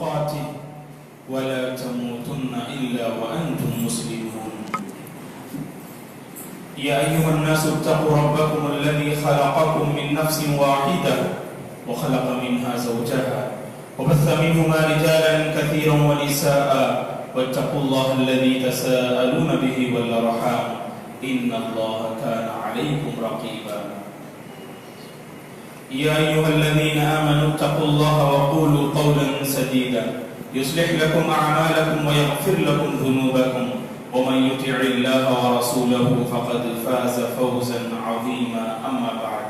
تقاته ولا تموتن إلا وأنتم مسلمون. يا أيها الناس اتقوا ربكم الذي خلقكم من نفس واحدة وخلق منها زوجها وبث منهما رجالا كثيرا ونساء واتقوا الله الذي تساءلون به والأرحام إن الله كان عليكم رقيبا. يا أيها الذين آمنوا اتقوا الله وقولوا قولا سديدا يصلح لكم أعمالكم ويغفر لكم ذنوبكم ومن يطع الله ورسوله فقد فاز فوزا عظيما. أما بعد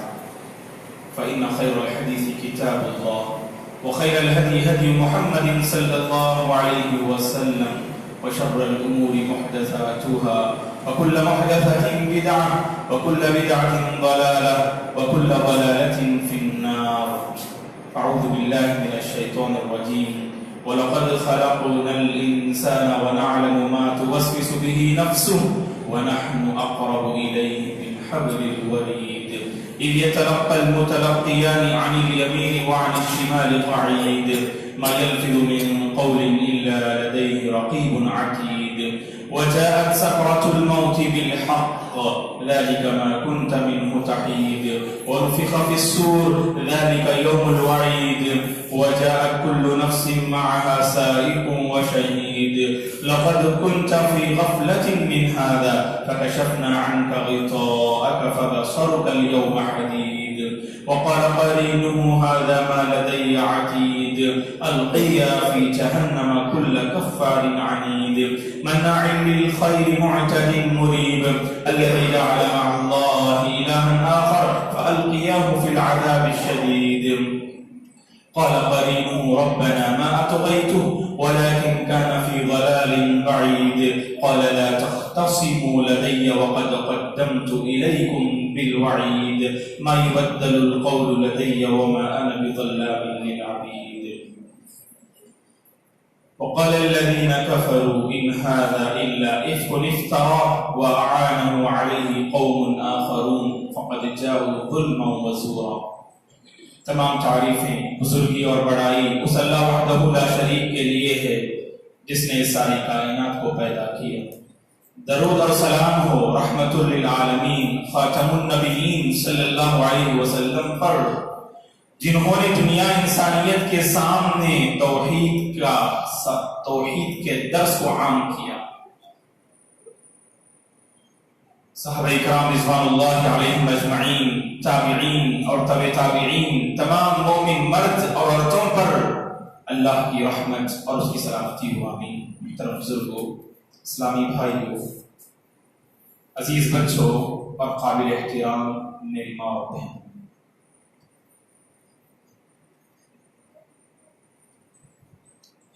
فإن خير الحديث كتاب الله وخير الهدي هدي محمد صلى الله عليه وسلم وشر الأمور محدثاتها وكل محدثة بدعة وكل بدعة ضلالة وكل ضلالة في النار. أعوذ بالله من الشيطان الرجيم. ولقد خلقنا الإنسان ونعلم ما توسوس به نفسه ونحن أقرب إليه من حبل الوريد إذ يتلقى المتلقيان عن اليمين وعن الشمال قعيد ما يلفظ من قول إلا لديه رقيب عتيد وجاءت سكرة الموت بالحق ذلك ما كنت منه تحيد ونفخ في الصور ذلك يوم الوعيد وجاءت كل نفس معها سائق وشهيد لقد كنت في غفلة من هذا فكشفنا عنك غطاءك فبصرك اليوم حديد وقال قرينه هذا ما لدي عتيد ألقيا في جهنم كل كفار عنيد مناع للخير معتد مريب الذي جعل مع الله إلها آخر فألقياه في العذاب الشديد قال قرينه ربنا ما أطغيته ولكن كان في ضلال بعيد قال لا تختصموا لدي وقد قدمت إليكم بالوعيد ما يبدل القول لدي وما أنا بظلام للعبيد. وقال الذين كفروا إن هذا إلا إفك افترى وأعانه عليه قوم آخرون فقد جاءوا ظلما وزورا. تمام تعریفیں بزرگی اور بڑائی اس اللہ وحدہ لا شریک کے لیے ہے جس نے ساری کائنات کو پیدا کیا. درود اور سلام ہو رحمت للعالمین خاتم النبیین صلی اللہ علیہ وسلم پر جنہوں نے دنیا انسانیت کے سامنے توحید کے درس کو عام کیا. صحابہ کرام رضوان اللہ علیہم اجمعین، تابعین اور تبع تابعین، تمام مومن مرد اور عورتوں پر اللہ کی رحمت اور اس کی سلامتی ہو. آمین. محترم بزرگوں، اسلامی بھائیوں، عزیز بچوں اور قابل احترام میری ماں اور بہن،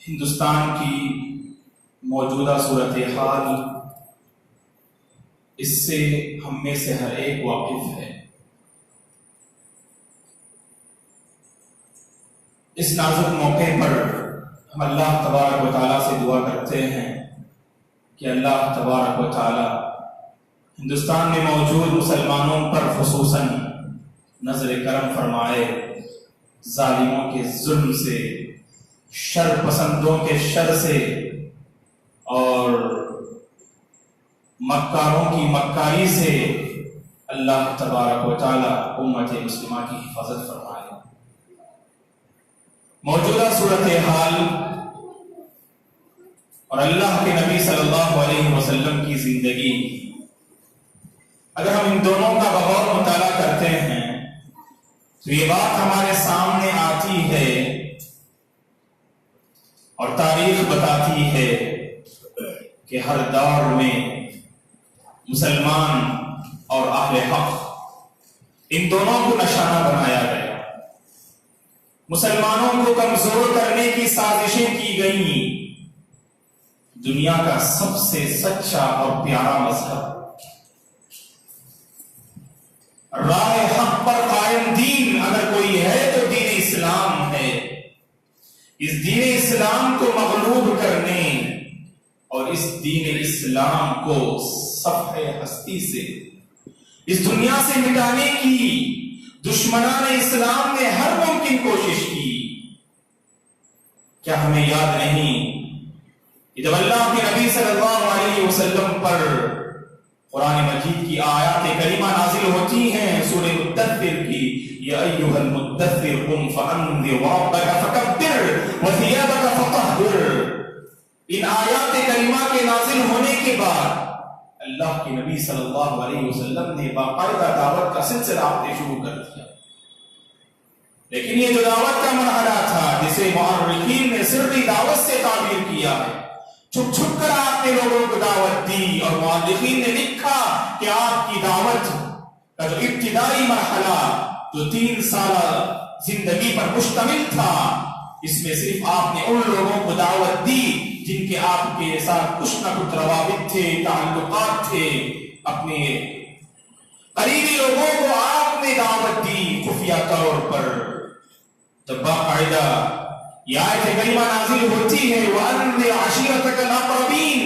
ہندوستان کی موجودہ صورتحال اس سے ہم میں سے ہر ایک واقف ہے. اس نازک موقع پر ہم اللہ تبارک و تعالیٰ سے دعا کرتے ہیں کہ اللہ تبارک و تعالیٰ ہندوستان میں موجود مسلمانوں پر خصوصاً نظر کرم فرمائے، ظالموں کے ظلم سے، شر پسندوں کے شر سے اور مکاروں کی مکاری سے اللہ تبارک و تعالی امت مسلمہ کی حفاظت فرمائے. موجودہ صورتحال اور اللہ کے نبی صلی اللہ علیہ وسلم کی زندگی، اگر ہم ان دونوں کا بغور مطالعہ کرتے ہیں تو یہ بات ہمارے سامنے آتی ہے اور تاریخ بتاتی ہے کہ ہر دور میں مسلمان اور اہل حق ان دونوں کو نشانہ بنایا گیا. مسلمانوں کو کمزور کرنے کی سازشیں کی گئیں. دنیا کا سب سے سچا اور پیارا مذہب، راہ حق پر قائم دین اگر کوئی ہے تو دین اسلام ہے. اس دین اسلام کو مغلوب کرنے اور اس دین اسلام کو صفحہ ہستی سے، اس دنیا سے مٹانے کی دشمنان اسلام نے ہر ممکن کوشش کی. کیا ہمیں یاد نہیں کہ جب اللہ کے نبی صلی اللہ علیہ وسلم پر قرآن مجید کی آیات کریمہ نازل ہوتی ہیں سورہ مدثر کی، یا ایھا المدثر قم فانذر وربک فکبر وثیابک فطہر، ان آیات کریمہ کے نازل ہونے کے بعد اللہ کے نبی صلی اللہ علیہ وسلم نے باقاعدہ دعوت کا سلسلہ آپ نے شروع کر دیا. لیکن یہ جو دعوت کا مرحلہ تھا جسے مؤرخین نے سری دعوت سے تعبیر کیا ہے، چھپ چھپ کر آپ نے لوگوں کو دعوت دی، اور مؤرخین نے لکھا کہ آپ کی دعوت کا جو ابتدائی مرحلہ جو 3 سالہ زندگی پر مشتمل تھا، اس میں صرف آپ نے ان لوگوں کو دعوت دی جن کے آپ کے ساتھ کچھ نہ کچھ روابط تھے، تعلقات تھے. اپنے قریبی لوگوں کو آپ نے دعوت دی خفیہ طور پر. جب باقاعدہ یہ آیت کریمہ نازل ہوتی ہے وَأَنذِرْ عَشِيرَتَكَ الْأَقْرَبِينَ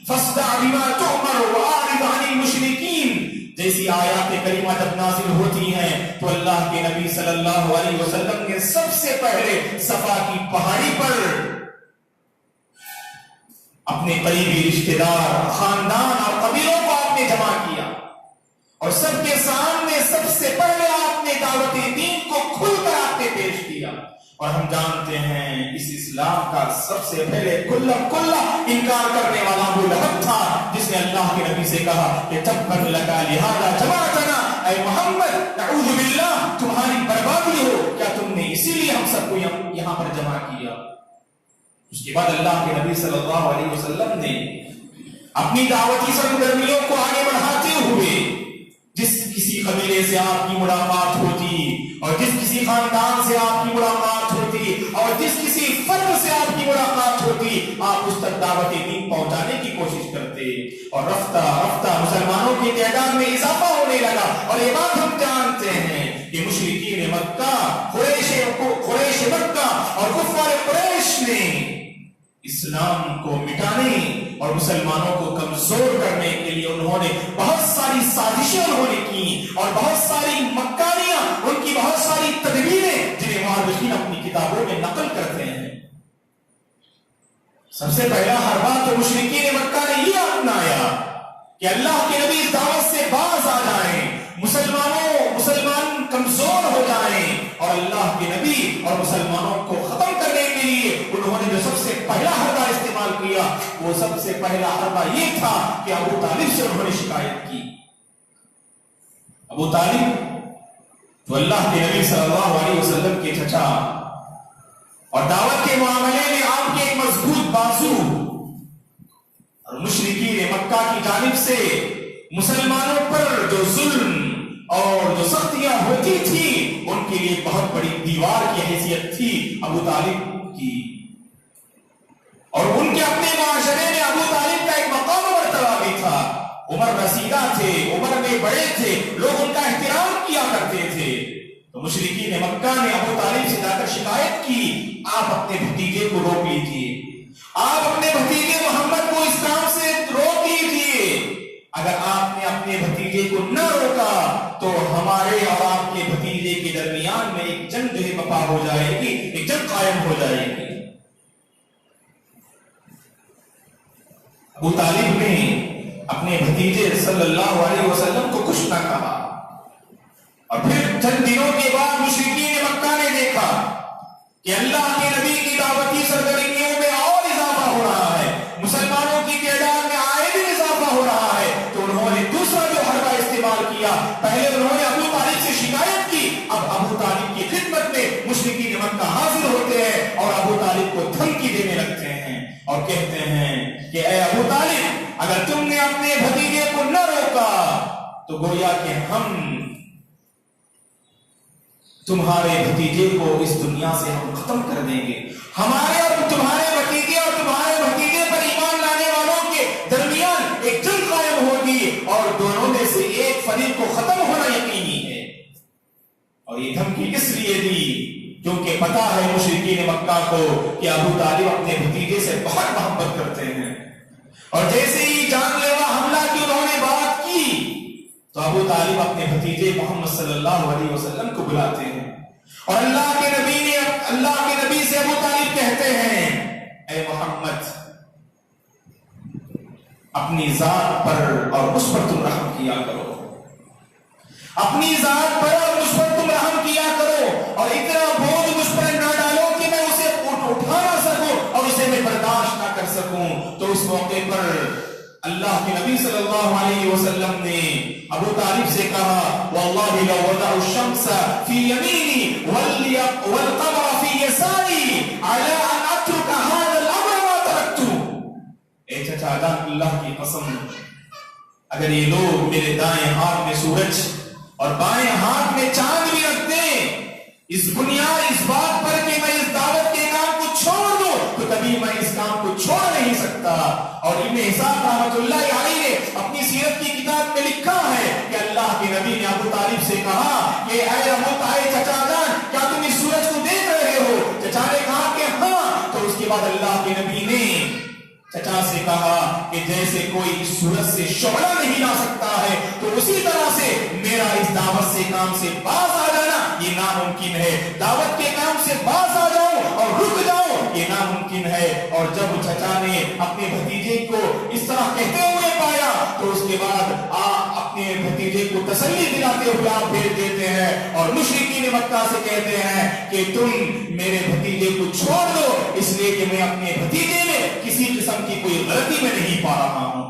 فَاصْدَعْ بِمَا تُؤْمَرُ وَأَعْرِضْ عَنِ الْمُشْرِكِينَ، جیسی آیات کریمہ جب نازل ہوتی ہیں تو اللہ کے نبی صلی اللہ علیہ وسلم نے سب سے پہلے صفا کی پہاڑی پر اپنے قریبی رشتہ دار، خاندان اور قبیلوں کو آپ نے جمع کیا، اور سب کے سامنے سب سے پہلے آپ نے دعوت دین کو کھل کر آپ نے پیش کیا. اور ہم جانتے ہیں اس اسلام کا سب سے پہلے کھلا انکار کرنے والا ابو لہب تھا، جس نے اللہ کے نبی سے کہا کہ تبت لک لہذا جمعتنا، اے محمد نعوذ باللہ تمہاری بربادی ہو، کیا تم نے اسی لیے ہم سب کو یہاں پر جمع کیا. اس کے بعد اللہ کے نبی صلی اللہ علیہ وسلم نے اپنی دعوتی سرگرمیوں کو آگے بڑھاتے ہوئے جس کسی قبیلے سے آپ کی ملاقات ہوتی، اور جس کسی خاندان سے آپ کی ملاقات ہوتی، اور جس کسی فرد سے آپ کی ملاقات ہوتی، آپ اس تک دعوت دین پہنچانے کی کوشش کرتے، اور رفتہ رفتہ مسلمانوں کی تعداد میں اضافہ ہونے لگا. اور یہ بات ہم جانتے ہیں کہ مشرکین مکہ، قریش مکہ اور کفار قریش نے اسلام کو مٹانے اور مسلمانوں کو کمزور کرنے کے لیے انہوں نے بہت ساری سازشیں انہوں نے کی، اور بہت ساری مکاریاں، ان کی بہت ساری تدبیریں جنہیں مؤرخین اپنی کتابوں میں نقل کرتے ہیں. سب سے پہلا حربہ تو مشرکین مکہ نے یہ اپنایا کہ اللہ کے نبی اس دعوت سے باز آ جائیں، مسلمان کمزور ہو جائیں، اور اللہ کے نبی اور مسلمانوں کو ختم کرنے کے لیے انہوں نے جو سب سے پہلا حربہ استعمال کیا، وہ سب سے پہلا حربہ یہ تھا کہ ابو طالب سے انہوں نے شکایت کی. ابو طالب جو اللہ کے نبی صلی اللہ علیہ وسلم کے چچا اور دعوت کے معاملے میں آپ کے ایک مضبوط بازو، اور مشرکین مکہ کی جانب سے مسلمانوں پر جو ظلم اور جو سختیاں ہوتی تھی ان کے لیے بہت بڑی دیوار کی حیثیت تھی ابو طالب کی. اور ان کے اپنے معاشرے میں ابو طالب کا ایک مقام و مرتبہ بھی تھا. عمر رسیدہ تھے، عمر میں بڑے تھے، لوگ ان کا احترام کیا کرتے تھے. تو مشرکین مکہ نے ابو طالب سے جا کر شکایت کی، آپ اپنے بھتیجے کو روک لیجیے، آپ اپنے بھتیجے محمد کو اس کام سے روک لیجیے. اگر آپ نے اپنے بھتیجے کو نہ روکا تو ہمارے اور آپ کے بھتیجے کے درمیان میں ایک جنگ جو ہے برپا ہو جائے گی، ایک جنگ قائم ہو جائے گی. ابو طالب نے اپنے بھتیجے صلی اللہ علیہ وسلم کو کچھ نہ کہا. اور پھر چند دنوں کے بعد مشرکین مکہ نے دیکھا کہ اللہ کے نبی کی دعوتی سرگرمیوں میں اور اضافہ ہو رہا ہے، مسلمانوں کی تعداد میں آئے دن اضافہ ہو رہا ہے. تو انہوں نے دوسرا جو حربہ استعمال کیا، پہلے انہوں نے ابو طالب سے شکایت کی، اب ابو طالب کی خدمت میں مشرکین مکہ حاضر ہوتے ہیں اور ابو طالب کو دھمکی دینے لگتے ہیں اور کہتے ہیں کہ اے ابو طالب، اگر تم نے اپنے بھتیجے کو نہ روکا تو گویا کہ ہم تمہارے بھتیجے کو اس دنیا سے ہم ختم کر دیں گے. ہمارے اور تمہارے بھتیجے اور تمہارے بھتیجے پر ایمان لانے والوں کے درمیان ایک جنگ قائم ہوگی، اور دونوں میں سے ایک فریق کو ختم ہونا یقینی ہے. اور یہ دھمکی اس لیے دی کیونکہ پتا ہے مشرکین مکہ کو کہ ابو طالب اپنے بھتیجے سے بہت محبت کرتے ہیں، اور جیسے ہی جان لیوا حملہ کی انہوں نے بات کی تو ابو طالب اپنے بھتیجے محمد صلی اللہ علیہ وسلم کو بلاتے ہیں، اور اللہ کے نبی سے ابو طالب کہتے ہیں اپنی ذات پر اور مجھ پر تم رحم کیا کرو، اپنی ذات پر اور مجھ پر تم رحم کیا کرو، اور اتنا بوجھ مجھ پر نہ ڈالو کہ میں اسے اٹھا نہ سکوں اور اسے میں برداشت نہ کر سکوں۔ تو اس موقع پر اللہ کے نبی صلی اللہ علیہ وسلم نے ابو طالب سے کہا واللہ لو وضع الشمس فی یمینی والقمر فی یساری علی ان اترک هذا الامر ما ترکت۔ اے چچا جان، اللہ کی قسم، اگر یہ لوگ میرے دائیں ہاتھ میں سورج اور بائیں ہاتھ میں چاند بھی رکھ دیں اس بنیاد اس بات پر کہ میں اس دعوت کے کام کو چھوڑ دوں، تو کبھی میں اس کام کو چھوڑ نہیں سکتا۔ اور ابن اسحاق رحمۃ اللہ علیہ نے اپنی سیرت کی کتاب میں لکھا ہے کہ اللہ کے نبی نے ابو طالب سے کہا کہ اے ابو طالب چچا جان، کیا تم اس سورج کو دیکھ رہے ہو؟ چچا نے کہا کہ ہاں۔ تو اس کے بعد اللہ کے نبی نے چچا سے کہا کہ جیسے کوئی اس سورج سے شعلہ نہیں لا سکتا ہے، تو اسی طرح سے میرا اس دعوت سے کام سے باز آ جانا یہ ناممکن ہے۔ دعوت کے کام سے باز آ جاؤں اور رک جاؤں یہ ناممکن ہے۔ اور جب چچا نے اپنے بھتیجے کو اس طرح کہتے ہوئے پایا تو اس کے بعد اپنے بھتیجے کو تسلی دلاتے ہوئے آپ بھیج دیتے ہیں اور مشرکین مکہ سے کہتے ہیں کہ تم میرے بھتیجے کو چھوڑ دو، اس لیے کہ میں اپنے بھتیجے میں کسی قسم کی کوئی غلطی میں نہیں پا رہا ہوں۔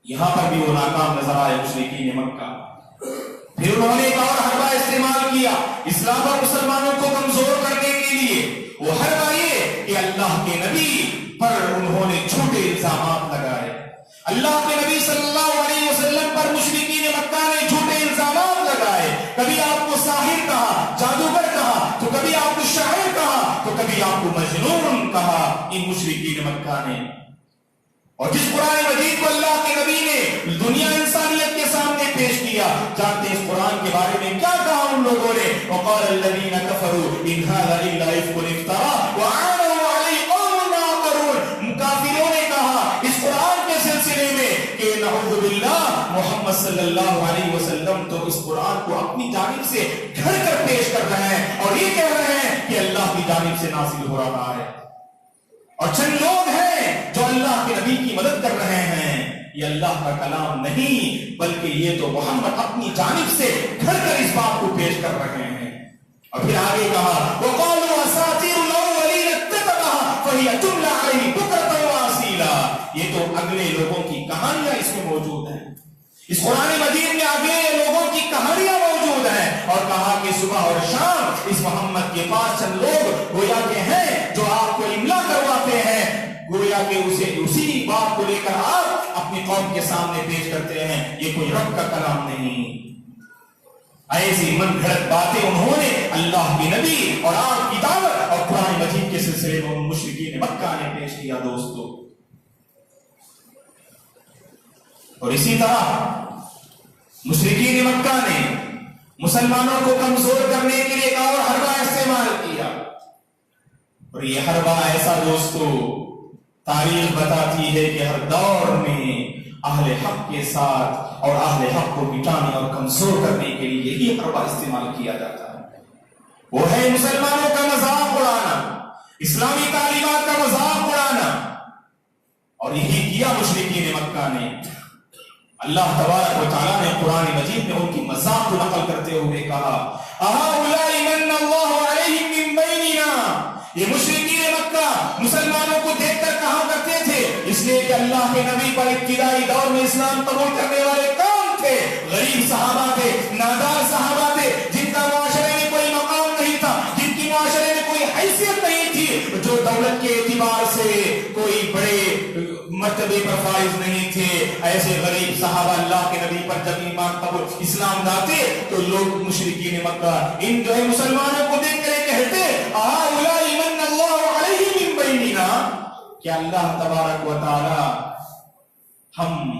یہاں پر بھی وہ ناکام نظر آئے مشرکین مکہ۔ پھر انہوں نے ایک اور حربہ استعمال کیا اسلام اور مسلمانوں کو کمزور کرنے کے لیے۔ وہ حربہ یہ کہ اللہ کے نبی پر انہوں نے جھوٹے الزامات لگائے۔ اللہ کے نبی صلی اللہ علیہ وسلم پر مشرکین مکہ نے جھوٹے الزامات لگائے۔ کبھی آپ کو ساحر کہا، جادوگر کہا، تو کبھی آپ کو شاعر کہا، تو کبھی آپ کو مجنون کہا ان مشرکین مکہ نے۔ اور جس قرآن مجید کو اللہ کے نبی نے دنیا انسانیت کے سامنے پیش کیا، جانتے ہیں اس قرآن کے بارے میں کیا کہا ان لوگوں نے؟ وقال الذين كفروا ان هذا الا افك افترى وعانوا عليه قوم آخرون۔ کافروں نے کہا اس قرآن کے سلسلے میں کہ نعوذ باللہ محمد صلی اللہ علیہ وسلم تو اس قرآن کو اپنی جانب سے گھڑ کر پیش کر رہے ہیں اور یہ کہہ رہے ہیں کہ اللہ کی جانب سے نازل ہو رہا ہے۔ اور چند لوگ ہیں جو اللہ کے نبی کی مدد کر رہے ہیں، یہ اللہ کا کلام نہیں بلکہ یہ تو محمد اپنی جانب سے گھڑ کر اس بات کو پیش کر رہے ہیں۔ اور پھر آگے کہا وَقَالُوا أَسَاطِيرُ الْأَوَّلِينَ اكْتَتَبَهَا فَهِيَ تُمْلَى عَلَيْهِ بُكْرَةً وَأَصِيلًا۔ یہ تو اگلے لوگوں کی کہانیاں اس میں موجود ہیں، اس قرآن مجید میں اگلے لوگوں کی کہانیاں موجود ہیں۔ اور کہا کہ صبح اور شام اس محمد کے پاس چند لوگ گویا کے ہیں جو آپ کو املا کرواتے ہیں، گویا کہ اسی بات کو لے کر آپ اپنی قوم کے سامنے پیش کرتے ہیں۔ یہ کوئی رب کا کلام نہیں۔ ایسی من گھڑت باتیں انہوں نے اللہ کے نبی اور آپ کی دعوت اور قرآن مجید کے سلسلے میں مشرکین مکہ نے پیش کیا دوستو۔ اور اسی طرح مشرکین مکہ نے مسلمانوں کو کمزور کرنے کے لیے ایک اور حربہ استعمال کیا، اور یہ حربہ ایسا دوستو تاریخ بتاتی ہے کہ ہر دور میں اہل حق کے ساتھ اور اہل حق کو مٹانے اور کمزور کرنے کے لیے یہی حربہ استعمال کیا جاتا ہے۔ وہ ہے مسلمانوں کا مذاق اڑانا، اسلامی تعلیمات کا مذاق اڑانا، اور یہی کیا مشرکین مکہ نے۔ اللہ تبارک و تعالیٰ نے قرآن مجید میں ان کی مذاق کو نقل کرتے ہوئے کہا أَهَؤُلَاءِ مَنَّ اللَّهُ عَلَيْهِم مِّن بَيْنِنَا۔ یہ مشرکین مکہ مسلمانوں کو دیکھ کر کہا کرتے تھے، اس لیے کہ اللہ کے نبی پر ابتدائی دور میں اسلام قبول کرنے والے کون تھے؟ غریب صحابہ تھے، نادار صحابہ تھے، جن کا معاشرے میں کوئی مقام نہیں تھا، جن کی معاشرے میں کوئی حیثیت نہیں تھی، جو دولت کے اعتبار سے کوئی بڑے مرتبے پر فائز نہیں تھے۔ ایسے غریب صحابہ اللہ کے نبی پر جب ایمان قبول اسلام لاتے تو لوگ مشرکین مکہ ان جو ہے مسلمانوں کو دیکھ کر کہتے أَهَؤُلَاءِ مَنَّ اللَّهُ عَلَيْهِم مِّن بَيْنِنَا۔ کہ اللہ تبارک و تعالی ہم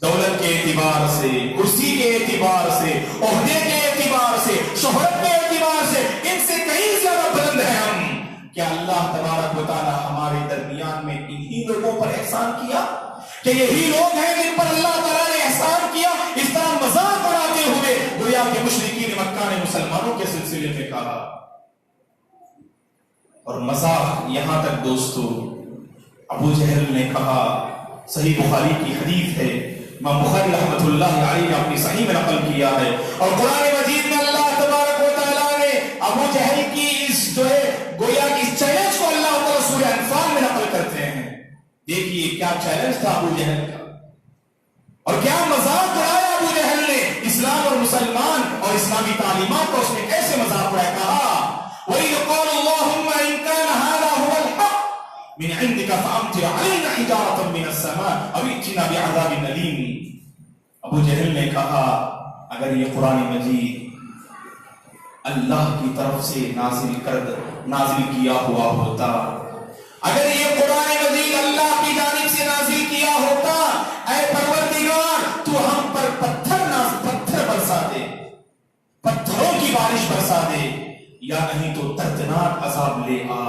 دولت کے اعتبار سے، کرسی کے اعتبار سے، عہدے کے اعتبار سے، شہرت کے اعتبار سے ان سے کہیں زیادہ بلند ہیں ہم۔ کیا اللہ تبارک و تعالی ہمارے درمیان میں انہی لوگوں پر احسان کیا کہ یہی لوگ ہیں جن پر اللہ تعالیٰ نے احسان کیا؟ اس طرح مذاق اڑاتے ہوئے گویا کہ مشرکین مکہ نے مسلمانوں کے سلسلے میں کہا۔ اور مذاق یہاں تک دوستو ابو جہل نے کہا صحیح بخاری کی حدیث ہے، امام بخاری رحمۃ اللہ علیہ نے اپنی صحیح میں نقل کیا ہے، اور قرآن مجید میں اللہ تبارک و تعالیٰ نے ابو جہل کی اس جو ہے گویا اس چیلنج کو اللہ تعالیٰ سورہ انفال میں نقل کرتے ہیں۔ دیکھیے کیا چیلنج تھا ابو جہل کا، اور کیا مذاق اڑایا ابو جہل نے اسلام اور مسلمان اور اسلامی تعلیمات کو، اس نے کیسے مذاق اڑایا، کہا وَإِذْ قَالَ اللَّهُمَّ إِنْ كَانَ هَذَا هُوَ الْحَقُّ مِنْ عِنْدِكَ فَأَمْطِرْ عَلَيْنَا حِجَارَةً مِنَ السَّمَاءِ أَوْ ائْتِنَا بِعَذَابٍ أَلِيمٍ۔ ابو جہل نے کہا اگر یہ قرآن مجید اللہ کی طرف سے نازل کیا ہوا ہوتا، اگر یہ قرآن مجید اللہ کی جانب سے نازل کیا ہوتا، اے پروردگار تو ہم پر پتھر برسا دے، پتھروں کی بارش برسا دے، یا نہیں تو دردناک عذاب لے آ۔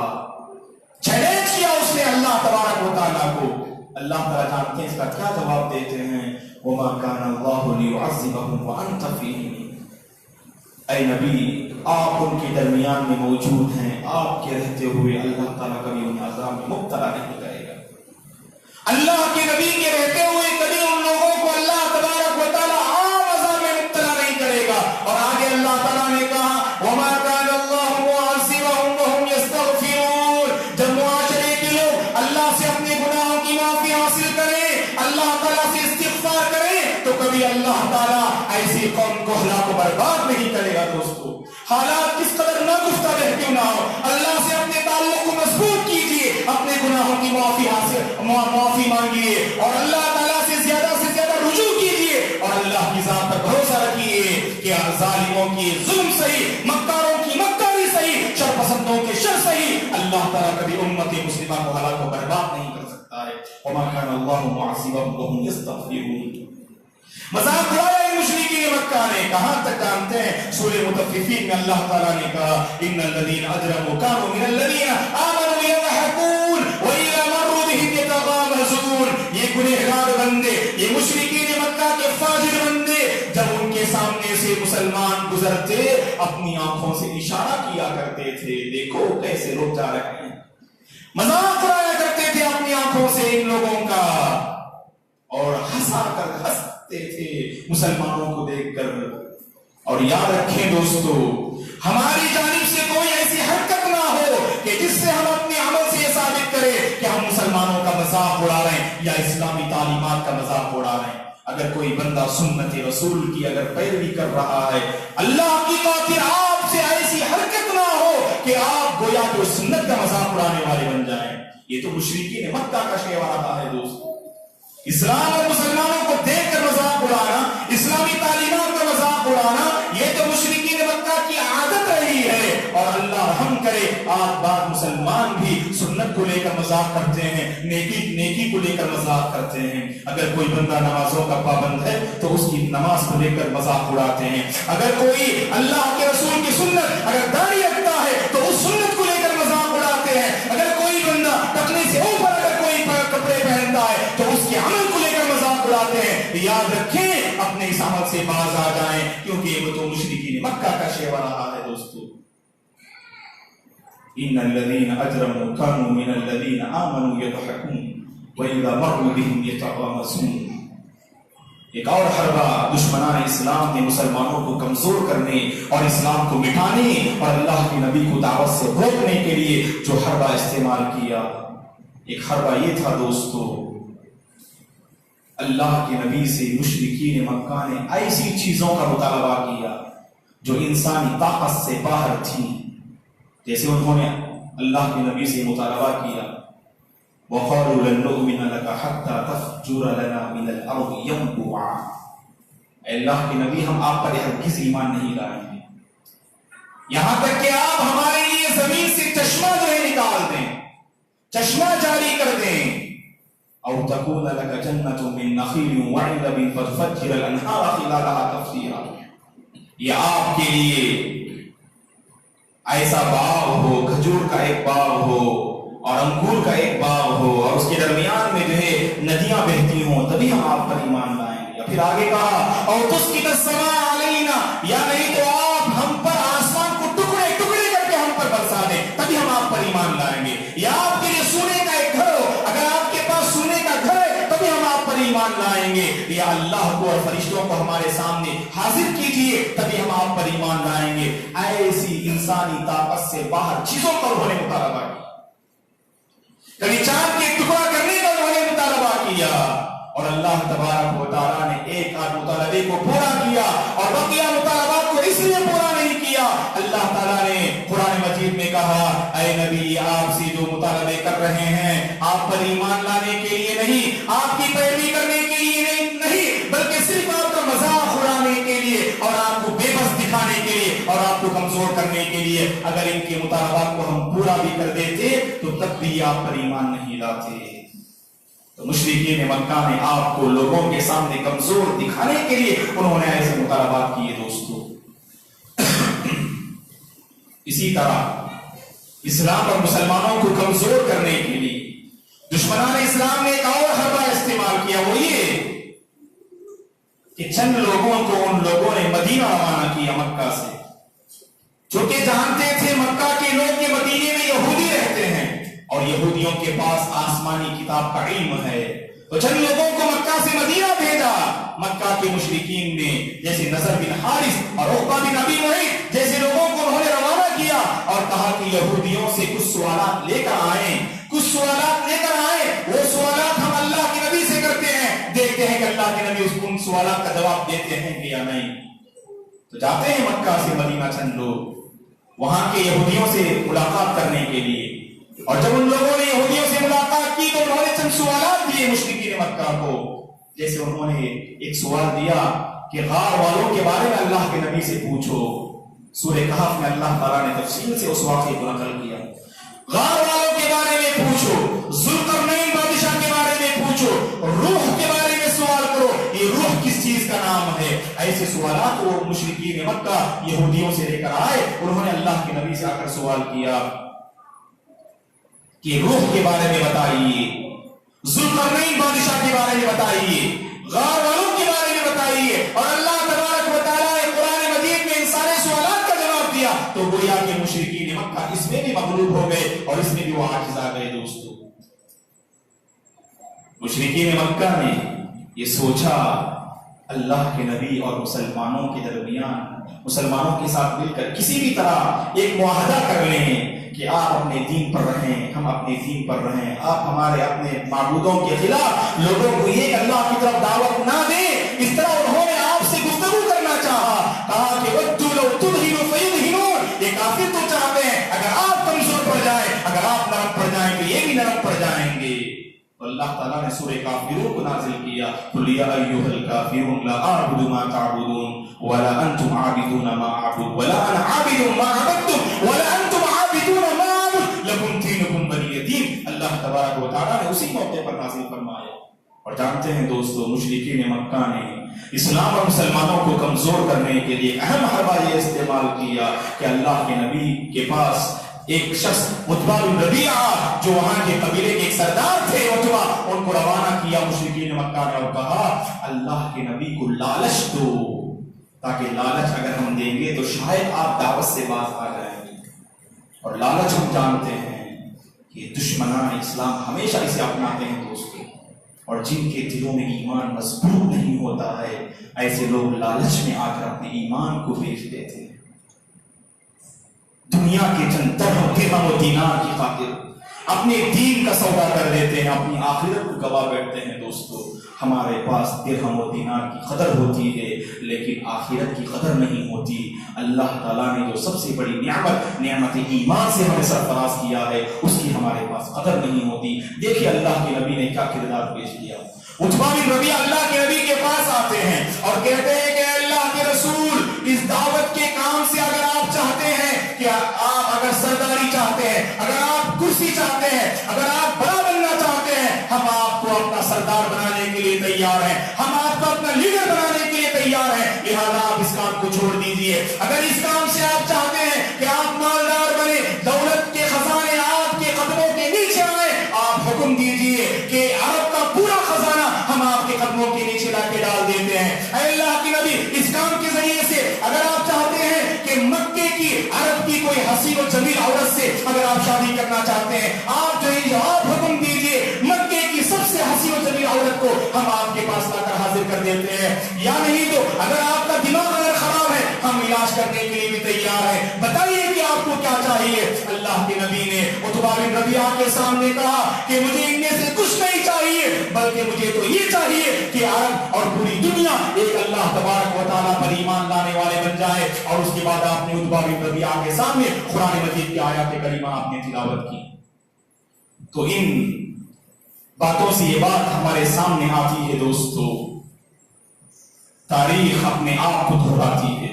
چیلنج کیا اس نے اللہ تبارک و تعالیٰ کو۔ اللہ تعالیٰ جانتے ہیں اس کا کیا جواب دیتے ہیں، وَمَا كَانَ اللَّهُ لِيُعَذِّبَهُمْ وَأَنْتَ فِيهِمْ۔ اے نبی آپ ان کے درمیان میں موجود ہیں، آپ کے رہتے ہوئے اللہ تعالیٰ کبھی انہیں عذاب میں مبتلا نہیں کرے گا۔ اللہ کے نبی کے رہتے ہوئے کبھی ان لوگوں کو اللہ تبارک و تعالیٰ عام عذاب میں مبتلا نہیں کرے گا۔ اور آگے اللہ تعالیٰ نے کہا وَمَا كَانَ اللَّهُ مُعَذِّبَهُمْ وَهُمْ يَسْتَغْفِرُونَ۔ جب معاشرے کے لوگ اللہ سے اپنے گناہوں کی معافی حاصل کریں، اللہ تعالیٰ سے استغفار کریں، تو کبھی اللہ تعالیٰ ایسی قوم کو ہلاک و برباد نہیں کرے گا۔ دوستو حالات کس قدر ناگفتہ رہ کیوں نہ ہو، اللہ سے اپنے تعلق کو مضبوط کیجیے، اپنے گناہوں کی معافی مانگیے، اور اللہ تعالیٰ سے زیادہ رجوع کیجیے، اور اللہ کی ذات پر بھروسہ رکھیے کہ ظالموں کی ظلم صحیح، مکاروں کی مکاری صحیح، شر پسندوں کے شر صحیح، اللہ تعالیٰ کبھی امت مسلمہ کو ہلاک و برباد نہیں کر سکتا ہے۔ وَمَا كَانَ اللَّهُ مُعَذِّبَهُمْ وَهُمْ يَسْتَغْفِرُونَ۔ مذاق اڑایا مشرکین مکہ نے، کہاں تک جانتے ہیں؟ سورہ مطففین میں اللہ تعالیٰ نے کہا ان الذین اجرموا كانوا من الذین آمنوا يضحكون وإذا مروا بهم يتغامزون۔ یہ گنہگار بندے، یہ مشرکین مکہ کے فاجر بندے، جب ان کے سامنے سے مسلمان گزرتے اپنی آنکھوں سے اشارہ کیا کرتے تھے، دیکھو کیسے لوگ جا رہے ہیں، مذاق اڑایا کرتے تھے اپنی آنکھوں سے ان لوگوں کا، اور ہنستے تھے مسلمانوں کو دیکھ کر۔ اور یاد رکھیں دوستو، ہماری جانب سے کوئی ایسی حرکت نہ ہو کہ جس سے ہم اپنے عمل سے یہ ثابت کریں کہ ہم مسلمانوں کا مذاق اڑا رہے ہیں یا اسلامی تعلیمات کا مذاق اڑا رہے ہیں۔ اگر کوئی بندہ سنت رسول کی اگر پیروی کر رہا ہے، اللہ کی خاطر آپ سے ایسی حرکت نہ ہو کہ آپ گویا کہ سنت کا مذاق اڑانے والے بن جائیں۔ یہ تو مشرکین مکہ کا شیوا رہا ہے دوستو۔ اسلام اور مسلمانوں کو دیکھ کر مذاق اڑانا، اسلامی تعلیمات کا مذاق اڑانا، یہ تو مشرکین مکہ کی عادت رہی ہے۔ اور اللہ رحم کرے، آج بعض مسلمان بھی سنت کو لے کر مذاق کرتے ہیں، نیکی کو لے کر مذاق کرتے ہیں۔ اگر کوئی بندہ نمازوں کا پابند ہے تو اس کی نماز کو لے کر مذاق اڑاتے ہیں۔ اگر کوئی اللہ کے رسول کی سنت اگر داڑھی رکھتا ہے تو اس سنت کو لے کر مذاق اڑاتے ہیں۔ اگر کوئی بندہ ٹکنے سے اوپر اگر کوئی کپڑے پہنتا ہے تو اس کے عمل کو لے کر مذاق اڑاتے ہیں۔ یاد رکھیں اپنے اس عمل سے باز آ جائیں، کیونکہ یہ تو مشرکین مکہ کا شیوا رہا ہے دوستو۔ ان الذين اجرموا كانوا من الذين امنوا يضحكون واذا مروا بهم يتغامزون۔ ایک اور حربہ دشمنان اسلام نے مسلمانوں کو کمزور کرنے اور اسلام کو مٹانے اور اللہ کے نبی کو دعوت سے روکنے کے لیے جو حربہ استعمال کیا، ایک حربہ یہ تھا دوستو، اللہ کے نبی سے مشرکین مکہ نے ایسی چیزوں کا مطالبہ کیا جو انسانی طاقت سے باہر تھی۔ جیسے انہوں نے اللہ کے نبی سے مطالبہ کیا وَقَالُوا لَن نُؤْمِنَ لَكَ حَتَّى تَفْجُرَ لَنَا مِنَ الْأَرْضِ يَنبُوعًا۔ اے اللہ کے نبی ہم آپ پر ہرگز ایمان نہیں لائیں گے یہاں تک کہ آپ ہمارے لیے زمین سے چشمہ جو ہے نکال دیں، چشمہ جاری کر دیں۔ أَوْ تَكُونَ لَكَ جَنَّةٌ مِّن نَخِيلٍ وَعِنَبٍ فَتُفَجِّرَ الْأَنْهَارَ خِلَالَهَا تَفْجِيرًا۔ یہ آپ کے لیے ایسا باغ ہو، کھجور کا ایک باغ ہو اور انگور کا ایک باغ ہو اور اس کے درمیان میں جو ہے ندیاں بہتی ہوں، تبھی ہم آپ پر ایمان لائیں گے۔ یا پھر آگے کہا اور تسقط السماء علینا، یا نہیں تو آپ ہم پر آسمان کو ٹکڑے ٹکڑے کر کے ہم پر برسا دیں، تبھی ہم آپ پر ایمان لائیں گے۔ یا آپ کے لیے سونے کا ایک گھر ہو، اگر آپ کے پاس سونے کا گھر ہے تبھی ایمان لائیں گے یا اللہ کو اور فرشتوں کو ہمارے سامنے حاضر کیجئے تبھی ہم آپ پر ایمان لائیں گے. ایسی انسانی طاقت سے باہر چیزوں پر انہوں نے مطالبہ کیا. کبھی چاند کے ٹکڑا کرنے کا انہوں نے مطالبہ کیا اور اللہ تبارک و تعالیٰ نے ایک آدھ مطالبے کو پورا کیا اور بقیہ مطالبات کو اس لیے پورا نہیں کیا. اللہ تعالیٰ نے قرآن مجید میں کہا اے نبی آپ سے جو مطالبے کر رہے ہیں آپ پر ایمان لانے کے لیے نہیں, آپ کی پیروی کرنے کے لیے نہیں, بلکہ صرف آپ کا مذاق اڑانے کے لیے اور آپ کو بے بس دکھانے کے لیے اور آپ کو کمزور کرنے کے لیے. اگر ان کے مطالبات کو ہم پورا بھی کر دیتے تو تب بھی آپ پر ایمان نہیں لاتے. تو مشرکین مکہ نے آپ کو لوگوں کے سامنے کمزور دکھانے کے لیے انہوں نے ایسے مطالبات کیے. دوستو اسی طرح اسلام اور مسلمانوں کو کمزور کرنے کے لیے دشمنان اسلام نے ایک اور حربہ استعمال کیا. وہ یہ کہ چند لوگوں کو ان لوگوں نے مدینہ روانہ کیا مکہ سے, جو کہ جانتے تھے مکہ کے لوگ کے مدینے میں یہودی رہتے ہیں اور یہودیوں کے پاس آسمانی کتاب کا علم ہے. تو چند لوگوں کو مکہ سے مدینہ بھیجا. مکہ کے مشرکین نے جیسے نصر بن حارث اور عقبہ بن ابی معیط جیسے لوگوں کو انہوں نے روانہ کیا اور کہا کہ یہودیوں سے کچھ سوالات لے کر آئیں, کچھ سوالات لے کر آئیں. وہ سوالات ہم اللہ کے نبی سے کرتے ہیں, دیکھتے ہیں کہ اللہ کے نبی ان سوالات کا جواب دیتے ہیں کہ یا نہیں. تو جاتے ہیں مکہ سے مدینہ چند لوگ وہاں کے یہودیوں سے ملاقات کرنے کے لیے, اور جب ان لوگوں نے یہودیوں سے ملاقات کی تو انہوں نے چند سوالات دیے مشرکین مکہ کو. جیسے انہوں نے ایک سوال دیا کہ غار والوں کے بارے میں اللہ کے نبی سے پوچھو. سورہ کہف میں اللہ تعالیٰ نے تفصیل سے اس واقعے کو نقل کیا. غار والوں کے بارے میں پوچھو, ذوالقرنین بادشاہ کے بارے میں پوچھو, روح کے بارے میں سوال کرو, یہ روح کس چیز کا نام ہے. ایسے سوالات وہ مشرکین مکہ یہودیوں سے لے کر آئے. انہوں نے اللہ کے نبی سے آ کر سوال کیا کہ روح کے بارے میں بتائیے, ذوالقرنین بادشاہ کے بارے میں بتائیے, غار والوں کے بارے میں بتائیے. اور اللہ تبارک و تعالیٰ نے قرآن مجید میں ان سارے سوالات کا جواب دیا. تو گویا کہ مشرکین مکہ اس میں بھی مغلوب ہو گئے اور اس میں بھی وہ عاجز آ گئے. دوستو مشرکین مکہ نے یہ سوچا اللہ کے نبی اور مسلمانوں کے درمیان مسلمانوں کے ساتھ مل کر کسی بھی طرح ایک معاہدہ کر لیں کہ آپ اپنے دین پر رہیں, ہم اپنے دین پر رہیں, آپ ہمارے اپنے معبودوں کے خلاف لوگوں کو ایک اللہ کی طرف دعوت نہ دیں. اس طرح انہوں نے آپ سے گفتگو کرنا چاہا. کہا کہ وَدُّوا لَوْ تُدْهِنُوا فَيُدْهِنُونَ, یہ کافر تو چاہتے ہیں اگر آپ کمزور پڑ جائیں, اگر آپ نرم پڑ جائیں تو یہ بھی نرم پڑ جائیں گے. تو اللہ تعالیٰ نے سورہ کافرون کو نازل کیا. قُلْ يَا أَيُّهَا الْكَافِرُونَ لَا أَعْبُدُ مَا تَعْبُدُونَ وَلَا أَنْتُمْ عَابِدُونَ مَا أَعْبُدُ وَلَا أَنَا عَابِدٌ مَا عَبَدتُّمْ وَلَا أَنْتُمْ عَابِدُونَ مَا أَعْبُدُ لَكُمْ دِينُكُمْ وَلِيَ دِينِ. اللہ تبارک و تعالیٰ نے اسی موقع پر نازل فرمایا. اور جانتے ہیں دوستو مشرکین مکہ نے اسلام اور مسلمانوں کو کمزور کرنے کے لیے اہم حربہ یہ استعمال کیا کہ اللہ کے نبی کے پاس ایک شخص عتبہ بن ربیعہ جو وہاں کے قبیلے کے ایک سردار تھے, عتبہ, ان کو روانہ کیا مشرکین مکہ نے اور کہا اللہ کے نبی کو لالچ دو تاکہ لالچ اگر ہم دیں گے تو شاید آپ دعوت سے باز آ جائیں گے. اور لالچ ہم جانتے ہیں کہ دشمنان اسلام ہمیشہ اسے اپناتے ہیں دوستو, اور جن کے دلوں میں ایمان مضبوط نہیں ہوتا ہے ایسے لوگ لالچ میں آ کر اپنے ایمان کو بیچ دیتے ہیں. دنیا کے چند درہم و دینار کی خاطر اپنے دین کا سودا کر دیتے ہیں, اپنی آخرت کو گوا بیٹھتے ہیں. دوستو ہمارے پاس درہم و دینار کی قدر ہوتی ہے لیکن آخرت کی قدر نہیں ہوتی. اللہ تعالیٰ نے جو سب سے بڑی نعمت ایمان سے ہمیں سرفراز کیا ہے اس کی ہمارے پاس قدر نہیں ہوتی. دیکھیے اللہ کے نبی نے کیا کردار پیش کیا. عتبہ بن ربیعہ اللہ کے نبی کے پاس آتے ہیں اور کہتے ہیں کہ اللہ کے رسول اس دعوت کے کام سے اگر آپ چاہتے ہیں کہ آپ اگر سرداری چاہتے ہیں, اگر آپ کرسی چاہتے ہیں, اگر آپ بڑا بننا چاہتے ہیں, ہم آپ کو اپنا سردار بنانے کے لیے تیار ہیں, ہم آپ کو اپنا لیڈر بنانے کے لیے تیار ہیں. لہذا آپ اس کام کو چھوڑ دیجئے. اگر اس کام سے آپ چاہتے ہیں کہ آپ مالدار بنے, دولت کے خزانے آپ کے قدموں کے نیچے آئے, آپ حکم دیجئے کہ عرب کا پورا خزانہ ہم آپ کے قدموں کے نیچے لا کے ڈال دیتے ہیں. اے اللہ کے نبی اس کام کے ذریعے سے اگر آپ چاہتے ہیں کہ مکے کی عرب کی کوئی حسین و جمیل عورت سے اگر آپ شادی کرنا چاہتے ہیں, آپ جو آپ حکم دیجئے مکے کی سب سے حسین و جمیل عورت کو ہم آپ کے پاس دیتے ہیں, یا نہیں تو اگر آپ کا دماغ اگر خراب ہے ہم علاج کرنے کے لیے بھی تیار ہیں. بتائیے کہ آپ کو کیا چاہیے. اللہ کے نبی نے عتبہ بن ربیعہ کے سامنے کہا کہ مجھے ان میں سے کچھ نہیں چاہیے, بلکہ مجھے تو یہ چاہیے کہ عرب اور پوری دنیا ایک اللہ تبارک و تعالیٰ پر ایمان لانے والے بن جائے. اور اس کے بعد آپ نے عتبہ بن ربیعہ کے سامنے قرآن مجید کی آیات کریمہ آپ نے تلاوت کی. تو ان باتوں سے یہ بات ہمارے سامنے آتی ہے دوستو, تاریخ اپنے آپ کو دہراتی ہے.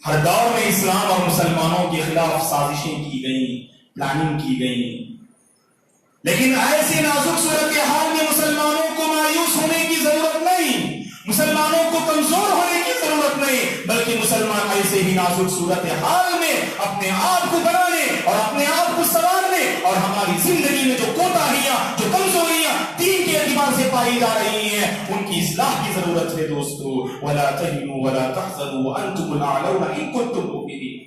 ہر دور میں اسلام اور مسلمانوں کے خلاف سازشیں کی گئیں, پلاننگ کی گئی, لیکن ایسے نازک صورتحال میں مسلمانوں کو مایوس ہونے کی ضرورت نہیں, مسلمانوں کو کمزور ہونے کی ضرورت نہیں, بلکہ مسلمان ایسے ہی نازک صورتحال میں اپنے آپ کو بنانے اور اپنے آپ کو سنوارنے اور ہماری زندگی میں جو کوتاہیاں, جو کمزوریاں دین کے اعتبار سے پائی جا رہی ہیں, ان کی اصلاح کی ضرورت ہے دوستو. وَلَا تَهِنُوا وَلَا تَحْزَنُوا وَأَنْتُمُ الْأَعْلَوْنَ إِن كُنتُم مُؤْمِنِينَ.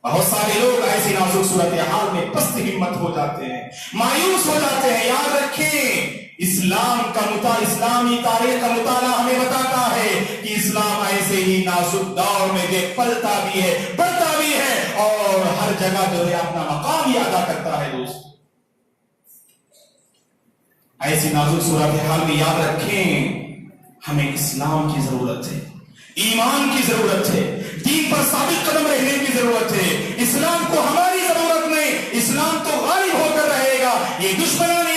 بہت سارے لوگ ایسی نازک صورتحال میں پست ہمت ہو جاتے ہیں, مایوس ہو جاتے ہیں. یاد رکھیں, اسلامی تاریخ کا مطالعہ ہمیں بتاتا ہے کہ اسلام ایسے ہی نازک دور میں دیکھ پلتا بھی ہے, بڑھتا بھی ہے, اور ہر جگہ جو ہے اپنا مقام ہی ادا کرتا ہے. دوست, ایسی نازک صورتحال میں یاد رکھیں ہمیں اسلام کی ضرورت ہے, ایمان کی ضرورت ہے, دین پر ثابت قدم رہنے کی ضرورت ہے. اسلام کو ہماری ضرورت نہیں, اسلام تو غالب ہو کر رہے گا. یہ دشمنان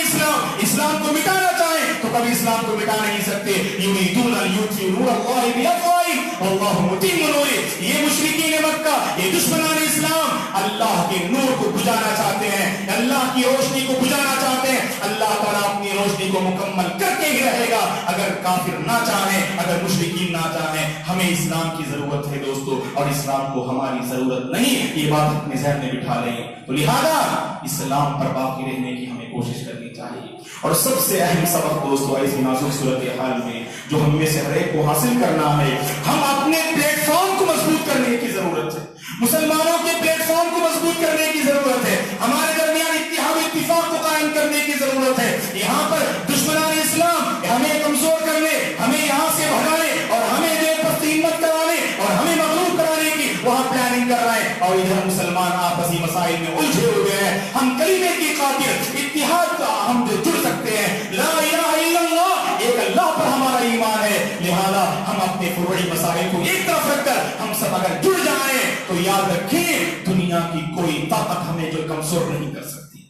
اسلام کو مٹانا چاہیں تو کبھی اسلام کو مٹا نہیں سکتے. یریدون ان یطفئوا نور اللہ بافواہہم واللہ متم نورہ. یہ مشرکین مکہ, یہ دشمنان اسلام اللہ کے نور کو بجھانا چاہتے ہیں, اللہ کی روشنی کو بجھانا چاہتے ہیں. اللہ تعالیٰ اپنی روشنی کو مکمل کر کے ہی رہے گا اگر کافر نہ چاہیں, اگر مشرکین نہ چاہیں. ہمیں اسلام کی ضرورت ہے دوستو, اور اسلام کو ہماری ضرورت نہیں, یہ بات اپنے ذہن میں بٹھا لیں. تو لہذا اسلام پر باقی رہنے کی ہمیں کوشش کرنی چاہیے. اور سب سے اہم سبق دوستو ایسی نازک صورتحال میں جو ہم میں سے ہر ایک کو حاصل کرنا ہے, ہم اپنے پلیٹ فارم کو مضبوط کرنے کی ضرورت ہے. مسلمانوں کے پلیٹ فارم کو مضبوط کرنے کی ضرورت ہے. ہمارے درمیان اتحاد و اتفاق کو قائم کرنے کی ضرورت ہے. یہاں پر دشمنان اسلام ہمیں کمزور کرنے, ہمیں یہاں سے بھگانے اور ہمیں جو پست ہمت کرانے اور ہمیں مغلوب کرانے کی وہاں پلاننگ کر رہے ہیں, اور ادھر مسلمان آپسی مسائل میں الجھے ہوئے ہیں. ہم کلمے کی خاطر اتحاد کا ہم جو جڑ سکتے ہیں, لا الہ الا اللہ, ایک اللہ پر ہمارا ایمان ہے. لہذا ہم اپنے فروعی مسائل کو ایک طرف رکھ کر ہم سب اگر جڑ جائیں تو یاد رکھیں دنیا کی کوئی طاقت ہمیں جو کمزور نہیں کر سکتی.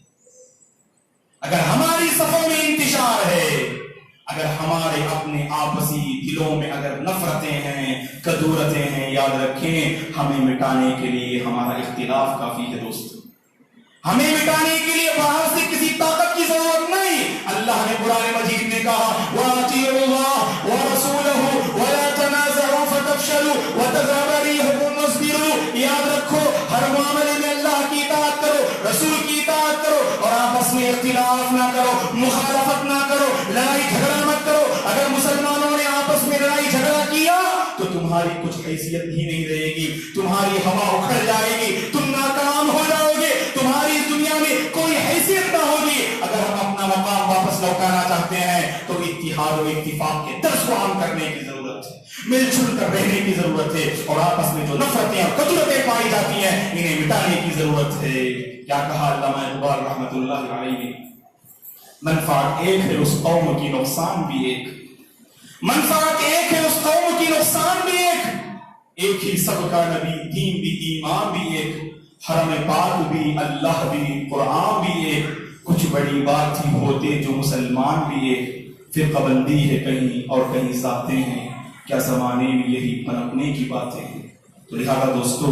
اگر ہماری صفوں میں انتشار ہے, اگر ہمارے اپنے آپسی دلوں میں اگر نفرتیں ہیں, کدورتیں ہیں, یاد رکھیں ہمیں مٹانے کے لیے ہمارا اختلاف کافی ہے دوست. ہمیں مٹانے کے لیے باہر سے کسی طاقت کی ضرورت نہیں. اللہ نے قرآن مجید میں کہا وَأَطِيعُوا اللَّهَ وَرَسُولَهُ وَلَا تَنَازَعُوا فَتَفْشَلُوا وَتَذْهَبَ رِيحُكُمْ وَاصْبِرُوا. یاد رکھو ہر معاملے میں اللہ کی اطاعت کرو, رسول کی اطاعت کرو, اور آپس میں اختلاف نہ کرو, مخالفت نہ کرو, لڑائی جھگڑا مت کرو. اگر مسلمانوں نے آپس میں لڑائی جھگڑا کیا تو تمہاری کچھ حیثیت ہی نہیں رہے گی, تمہاری ہوا اکھڑ جائے گی, تم ناکام ہو جاؤ گے, تمہاری دنیا میں کوئی حیثیت نہ ہوگی. اگر ہم اپنا مقام واپس لوٹانا چاہتے ہیں تو اتحاد و اتفاق کے درس کو عام کرنے کی ضرورت ہے, مل جل کر رہنے کی ضرورت ہے, اور آپس میں جو نفرتیں اور کدورتیں پائی جاتی ہیں انہیں مٹانے کی ضرورت ہے. کیا کہا علامہ اقبال رحمۃ اللہ علیہ نے, منفعت ایک ہے اس قوم کی نقصان بھی ایک, منفعت ایک ہے اس قوم کی نقصان بھی ایک, ایک ہی سب کا نبی, دین بھی, ایمان بھی ایک, حرم پاک بھی, اللہ بھی, قرآن بھی ایک, کچھ بڑی بات ہی ہوتے جو مسلمان بھی ایک. فرقہ بندی ہے کہیں اور کہیں ذاتیں ہیں, کیا زمانے میں یہی پنپنے کی باتیں ہیں. تو لہذا دوستو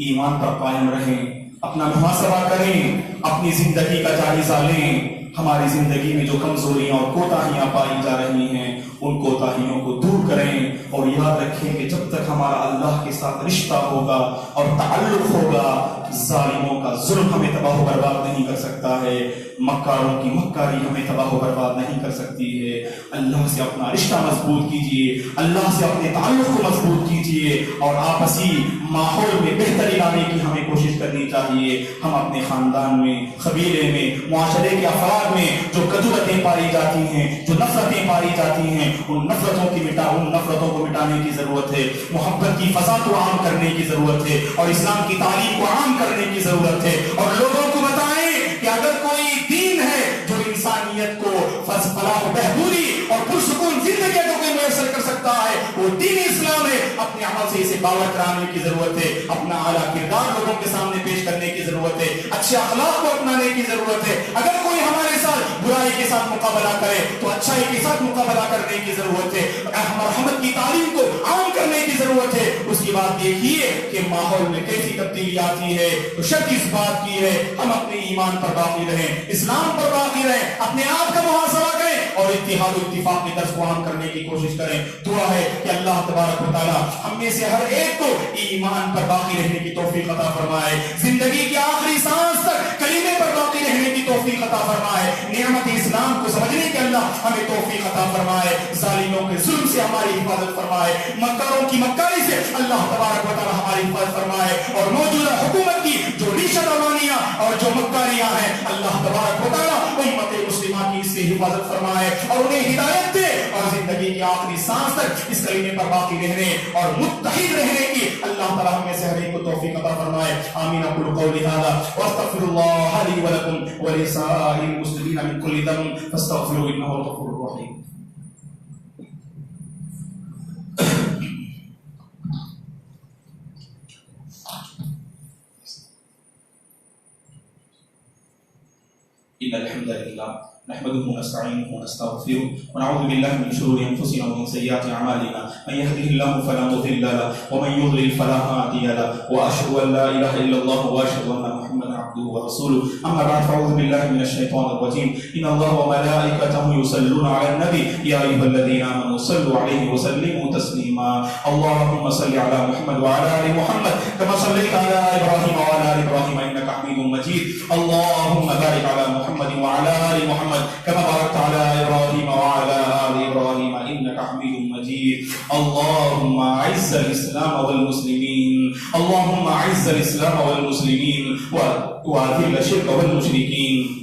ایمان پر قائم رہیں, اپنا محاسبہ کریں, اپنی زندگی کا جائزہ لیں. ہماری زندگی میں جو کمزوریاں اور کوتاہیاں پائی جا رہی ہیں ان کوتاہیوں کو دور کریں, اور یاد رکھیں کہ جب تک ہمارا اللہ کے ساتھ رشتہ ہوگا اور تعلق ہوگا, ظالموں کا ظلم ہمیں تباہ و برباد نہیں کر سکتا ہے, مکاروں کی مکاری ہمیں تباہ و برباد نہیں کر سکتی ہے. اللہ سے اپنا رشتہ مضبوط کیجئے, اللہ سے اپنے تعلق کو مضبوط کیجئے, اور آپسی ماحول میں بہتری لانے کی ہمیں کوشش کرنی چاہیے. ہم اپنے خاندان میں میں، قبیلے میں، معاشرے کے افراد میں جو کدورتیں پائی جاتی ہیں، جو نفرتیں پائی جاتی ہیں، ان نفرتوں کو مٹانے کی ضرورت ہے، محبت کی فضا کو عام کرنے کی ضرورت ہے، اور اسلام کی تعلیم کو عام کرنے کی ضرورت ہے، اور لوگوں کو بتائیں کہ اگر کوئی دین ہے جو انسانیت کو فلاح و بہبودی اور پرسکون زندگی کو میسر کر سکتا ہے، وہ دین اسلام ہے۔ اپنے عمل سے اسے باور کرانے کی ضرورت ہے، اپنا اعلیٰ کردار لوگوں کے سامنے پیش کرنے کی ضرورت ہے، اچھے اخلاق کو اپنانے کی ضرورت ہے۔ اگر کوئی ہمارے ساتھ برائی کے ساتھ مقابلہ کرے تو اچھائی کے ساتھ مقابلہ کرنے کی ضرورت ہے، مرحمت کی تعلیم کو عام کرنے کی ضرورت ہے۔ اس کی بات دیکھیے کہ ماحول میں کیسی تبدیلی آتی ہے، تو شرط اس بات کی ہے ہم اپنے ایمان پر باقی رہیں، اسلام پر باقی رہیں، اپنے آپ کا محاسبہ کریں اور اتحاد و اتفاق کے درس کو عام کرنے کی کوشش کریں۔ دعا ہے کہ اللہ تبارک و تعالی ہم میں سے ہر ایک کو ایمان پر باقی رہنے کی توفیق عطا فرمائے، زندگی کی آخری سانس تک کلمے پر باقی رہنے کی توفیق عطا فرمائے، نعمت اسلام کو سمجھنے کے اللہ ہمیں توفیق عطا فرمائے، ظالموں کے ظلم سے ہماری حفاظت فرمائے، مکاروں کی مکاری سے اللہ تبارک و تعالی ہماری حفاظت فرمائے، اور موجودہ حکومت کی جو ریشہ روانیاں اور جو مکاریاں ہیں اللہ تبارک و تعالی امت مسلمہ کی اس سے حفاظت فرمائے اور انہیں ہدایت دے، اور زندگی کی آخری سانس تک اس کلمے پر باقی رہنے اور متحد رہنے کی اللہ تعالی ہمیں سے ہر ایک کو توفیق عطا فرمائے۔ آمین۔ اقول قولی ھذا واستغفر الله لي ولكم ولسائر المسلمين من كل ذنب فاستغفروه انه هو الغفور الرحيم۔ إن الحمد لله نحمده ونستعينه ونستغفره ونعوذ بالله من شرور انفسنا ومن سيئات اعمالنا، من يهده الله فلا مضل له ومن يضلل فلا هادي له، واشهد ان لا اله الا الله واشهد ان محمدا عبده ورسوله، اما بعد فاعوذ بالله من الشيطان الرجيم، ان الله وملائكته يصلون على النبي يا ايها الذين امنوا صلوا عليه وسلموا تسليما، اللهم صل على محمد وعلى ال محمد كما صليت على ابراهيم وعلى ال ابراهيم انك حميد مجيد، اللهم بارك على محمد وعلى ال محمد كما باركت على ابراهيم وعلى ال ابراهيم انك حميد مجيد، اللهم اعز الاسلام والمسلمين، اللهم اعز الاسلام والمسلمين واذل الشرك والمشركين،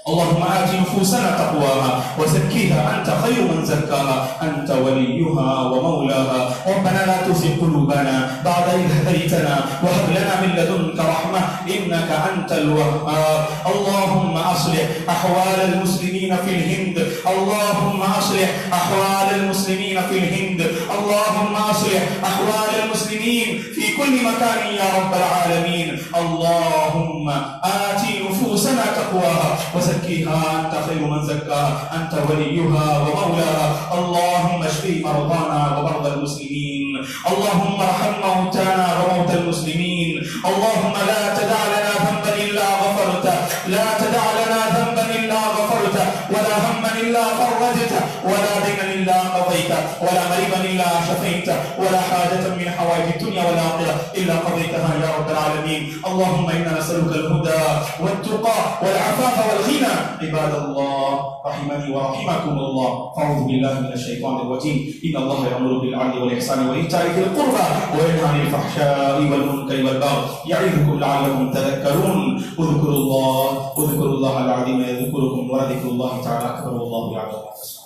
اللهم آت نفوسنا تقواها وزكيها أنت خير من زكاها أنت وليها ومولاها، ربنا لا تزغ قلوبنا بعد إذ هديتنا وهب لنا من لدنك رحمة إنك أنت الوهاب، اللهم أصلح أحوال المسلمين في الهند، اللهم أصلح أحوال المسلمين في الهند، اللهم أصلح أحوال المسلمين في كل مكان يا رب العالمين، اللهم آت نفوسنا تقواها وزكيها أنت خير من زكاها أنت وليها ومولاها، اللهم اشف مرضانا ومرضى المسلمين، اللهم ارحم موتانا وموتى المسلمين، اللهم لا تدع لنا ذنبا إلا غفرته، لا تدع لنا ذنبا إلا غفرته، ولا هما إلا فرجته، ولا دينا إلا قضيته، ولا مريضا إلا شفيته، ولا حاجة من حوائج الدنيا والآخرة إلا قضيتها يا رب العالمين، اللهم إنا نسألك الهدى والتقى والعفاف والغنى، عباد الله رحمني ورحمكم الله، أعوذ بالله من الشيطان الرجيم، إن الله يأمر بالعدل والإحسان وإيتاء ذي القربى وينهى عن الفحشاء والمنكر والبغي يعظكم لعلكم تذكرون، اذكروا الله العظيم يذكركم ولذكر الله تعالى أكبر والله يعلم ما تصنعون.